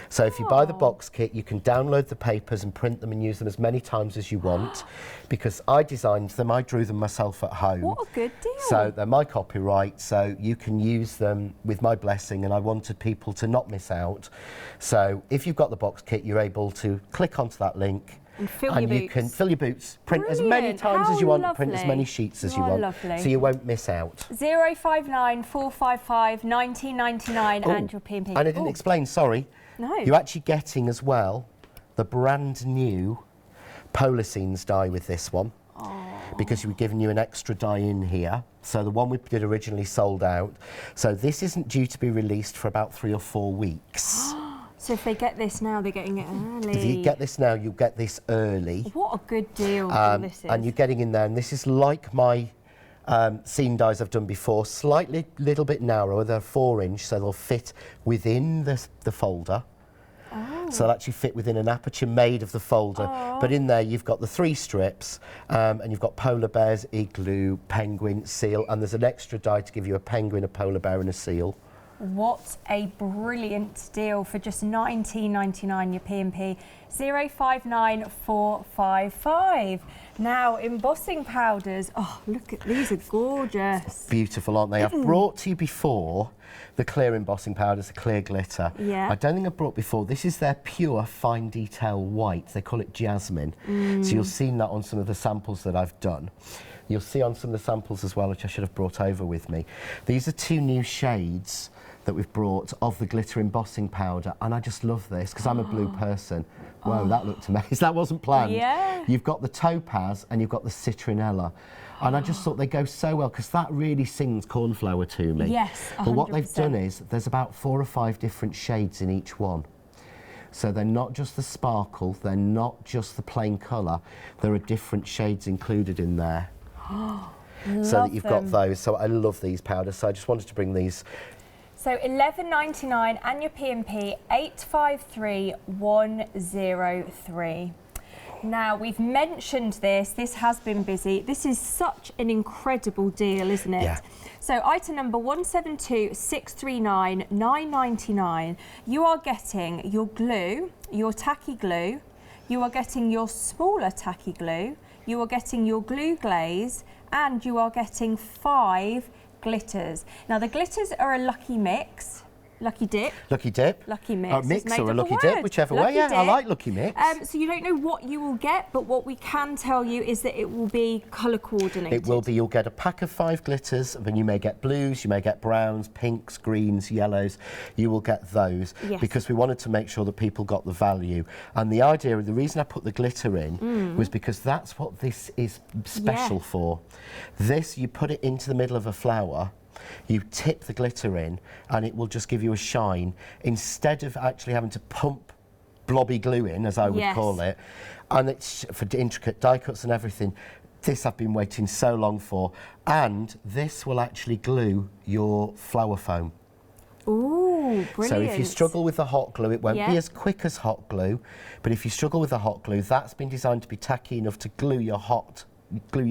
So if you buy the box kit, you can download the papers and print them and use them as many times as you want, because I designed them, I drew them myself at home. What a good deal. So they're my copyright, so you can use them with my blessing, and I wanted people to not miss out. So if you've got the box kit, you're able to click onto that link, and you can fill your boots, print as many times as you want, print as many sheets as you want, so you won't miss out. 059 455 1999 and your P&P. And I didn't explain, sorry. No. You're actually getting as well the brand new Polycenes die with this one, because we've given you an extra die in here. So the one we did originally sold out. So this isn't due to be released for about 3 or 4 weeks. So if they get this now, they're getting it early. If you get this now, you'll get this early. What a good deal this is. And you're getting in there, and this is like my scene dies I've done before, slightly, little bit narrower. They're 4-inch, so they'll fit within the folder. So they'll actually fit within an aperture made of the folder. But in there you've got the 3 strips, and you've got polar bears, igloo, penguin, seal, and there's an extra die to give you a penguin, a polar bear and a seal. What a brilliant deal for just $19.99 your P&P. 059455. Now, embossing powders. Oh, look at these, are gorgeous. Beautiful, aren't they? I've brought to you before the clear embossing powders, the clear glitter. Yeah. I don't think I've brought before. This is their pure fine detail white. They call it jasmine. So you'll see that on some of the samples that I've done. You'll see on some of the samples as well, which I should have brought over with me. These are 2 new shades that we've brought of the glitter embossing powder, and I just love this because I'm a blue person. Whoa, that looked amazing. That wasn't planned. Yeah. You've got the topaz and you've got the citronella, and I just thought they go so well because that really sings cornflower to me. Yes, 100%. But what they've done is there's about 4 or 5 different shades in each one. So they're not just the sparkle, they're not just the plain colour, there are different shades included in there. So that you've got those. So I love these powders, so I just wanted to bring these. So $11.99 and your P&P 853103. Now, we've mentioned this has been busy. This is such an incredible deal, isn't it? Yeah. So item number 172639,999. You are getting your glue, your tacky glue, you are getting your smaller tacky glue, you are getting your glue glaze, and you are getting 5 glitters. Now the glitters are a lucky mix. Lucky dip. Lucky dip. Lucky mix. Mix or a lucky dip, whichever way. Yeah, I like lucky mix. So you don't know what you will get, but what we can tell you is that it will be colour coordinated. It will be. You'll get a pack of 5 glitters, and you may get blues, you may get browns, pinks, greens, yellows. You will get those because we wanted to make sure that people got the value. And the idea, the reason I put the glitter in was because that's what this is special for. This, you put it into the middle of a flower, you tip the glitter in and it will just give you a shine instead of actually having to pump blobby glue in, as I would call it. And it's for intricate die cuts and everything. This I've been waiting so long for. And this will actually glue your flower foam. Ooh, brilliant. So if you struggle with the hot glue, it won't be as quick as hot glue. But if you struggle with the hot glue, that's been designed to be tacky enough to glue your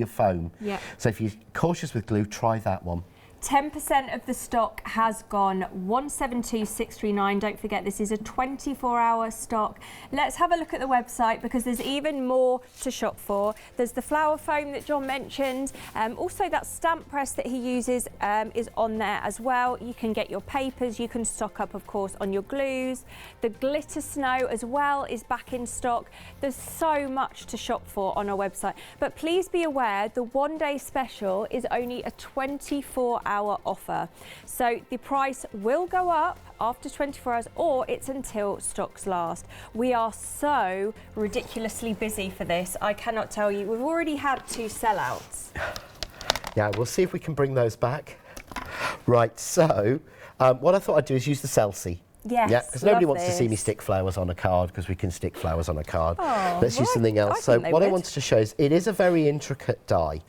foam. Yeah. So if you're cautious with glue, try that one. 10% of the stock has gone, 172,639. Don't forget, this is a 24-hour stock. Let's have a look at the website because there's even more to shop for. There's the flower foam that John mentioned. Also, that stamp press that he uses is on there as well. You can get your papers. You can stock up, of course, on your glues. The glitter snow as well is back in stock. There's so much to shop for on our website. But please be aware, the one-day special is only a 24-hour offer. So the price will go up after 24 hours or it's until stocks last. We are so ridiculously busy for this. I cannot tell you. We've already had 2 sellouts. Yeah, we'll see if we can bring those back. Right, so what I thought I'd do is use the Celsi. Yes, yeah, because nobody wants to see me stick flowers on a card because we can stick flowers on a card. Oh, let's use something else. So what I wanted to show is it is a very intricate die.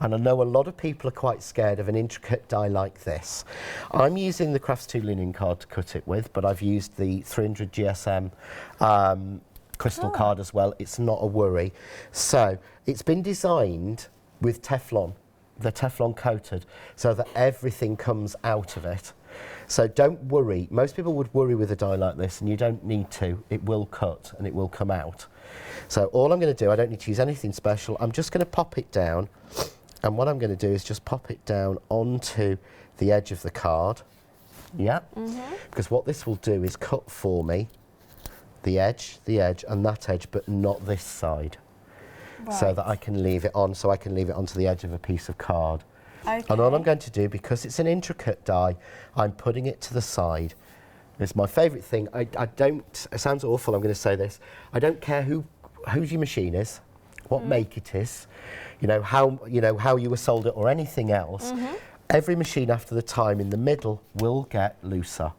And I know a lot of people are quite scared of an intricate die like this. I'm using the Crafts 2 linen card to cut it with, but I've used the 300 GSM crystal card as well. It's not a worry. So it's been designed with Teflon, the Teflon coated, so that everything comes out of it. So don't worry. Most people would worry with a die like this, and you don't need to. It will cut and it will come out. So all I'm going to do, I don't need to use anything special. I'm just going to pop it down. And what I'm going to do is just pop it down onto the edge of the card. Yeah. Because what this will do is cut for me the edge, and that edge, but not this side. Right. So that I can leave it on, so I can leave it onto the edge of a piece of card. Okay. And all I'm going to do, because it's an intricate die, I'm putting it to the side. It's my favourite thing. I don't, it sounds awful, I'm going to say this. I don't care who your machine is, what make it is. How you were sold it or anything else. Every machine after the time in the middle will get looser.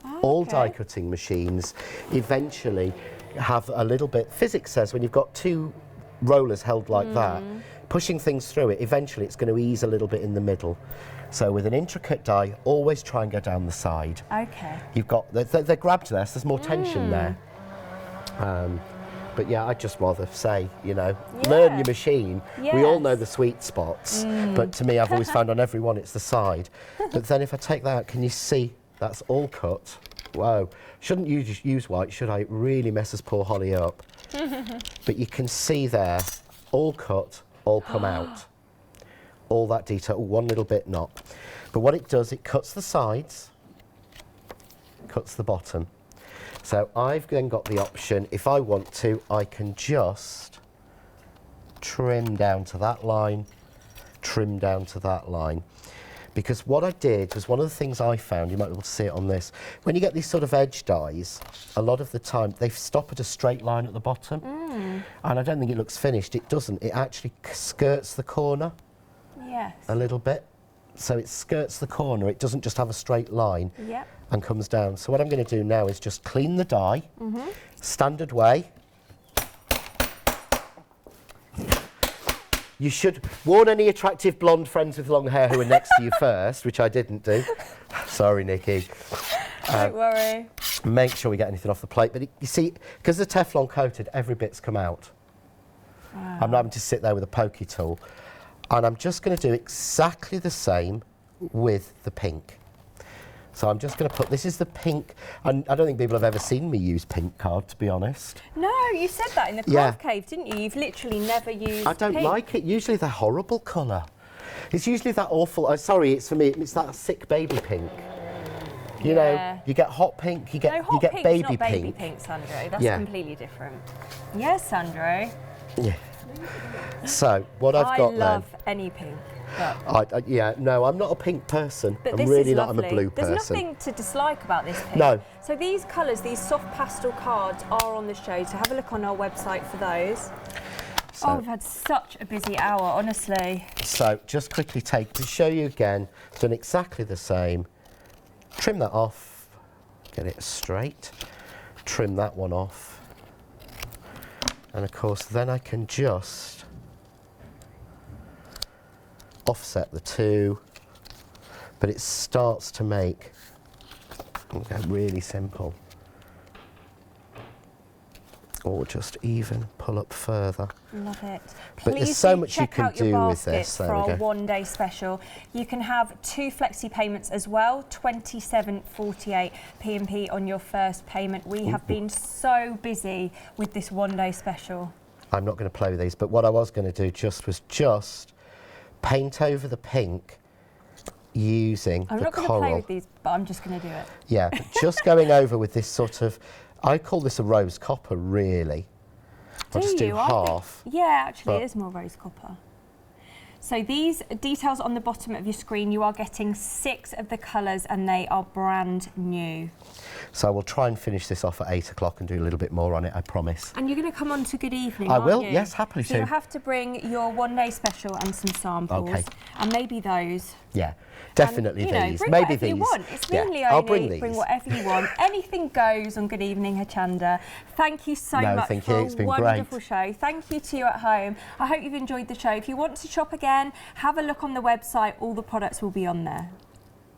Okay. All die cutting machines eventually have a little bit, physics says when you've got 2 rollers held like that, pushing things through it, eventually it's going to ease a little bit in the middle. So with an intricate die, always try and go down the side. Okay. You've got, they're grabbed there, so there's more tension there. But yeah, I'd just rather say, learn your machine. Yes. We all know the sweet spots, but to me, I've always found on every one it's the side. But then if I take that out, can you see that's all cut? Whoa. Shouldn't use white, should I? It really messes poor Holly up. But you can see there, all cut, all come out. All that detail, one little bit not. But what it does, it cuts the sides, cuts the bottom. So I've then got the option, if I want to, I can just trim down to that line, trim down to that line. Because what I did was one of the things I found, you might be able to see it on this, when you get these sort of edge dies, a lot of the time they stop at a straight line at the bottom. And I don't think it looks finished, it doesn't. It actually skirts the corner a little bit. So it skirts the corner, it doesn't just have a straight line and comes down. So what I'm going to do now is just clean the die, standard way. You should warn any attractive blonde friends with long hair who are next to you first, which I didn't do. Sorry, Nikki. Don't worry. Make sure we get anything off the plate. But you see, because the Teflon coated, every bit's come out. Wow. I'm not having to sit there with a pokey tool. And I'm just going to do exactly the same with the pink. So I'm just going to put, this is the pink, and I don't think people have ever seen me use pink card, to be honest. No, you said that in the craft cave, didn't you? You've literally never used I don't pink. like it. Usually they're horrible colour. It's usually that awful, sorry, it's for me, it's that sick baby pink. You know, you get hot pink, you get baby not pink. Baby pink, Sandro. That's completely different. Yes, Sandro. Yeah. So what I've got then. I love any pink. Yeah, no, I'm not a pink person. But I'm really not. I'm a blue person. There's nothing to dislike about this pink. No. So these colours, these soft pastel cards, are on the show. So have a look on our website for those. So, we've had such a busy hour, honestly. So just quickly to show you again, done exactly the same. Trim that off, get it straight. Trim that one off. And of course, then I can just offset the two, but it starts to make really simple. Or just even pull up further. Love it. But there's so much you can do with this. For our one-day special. You can have 2 flexi payments as well, 27.48 P&P on your first payment. We have been so busy with this one-day special. I'm not going to play with these, but what I was going to do was paint over the pink using the coral. I'm not going to play with these, but I'm just going to do it. Yeah, just going over with this sort of, I call this a rose copper, really. I'll just do half. Yeah, actually it is more rose copper. So these details on the bottom of your screen, you are getting 6 of the colours and they are brand new. So we'll try and finish this off at 8 o'clock and do a little bit more on it, I promise. And you're going to come on to Good Evening, aren't you? I will, yes, happily to. So you'll have to bring your one-day special and some samples. Okay. And maybe those. Yeah, definitely these. Bring maybe these. You want. It's mainly only. I'll bring these. Bring whatever you want. Anything goes on Good Evening, Hachanda. Thank you so much for a wonderful show. Thank you to you at home. I hope you've enjoyed the show. If you want to shop again, have a look on the website. All the products will be on there.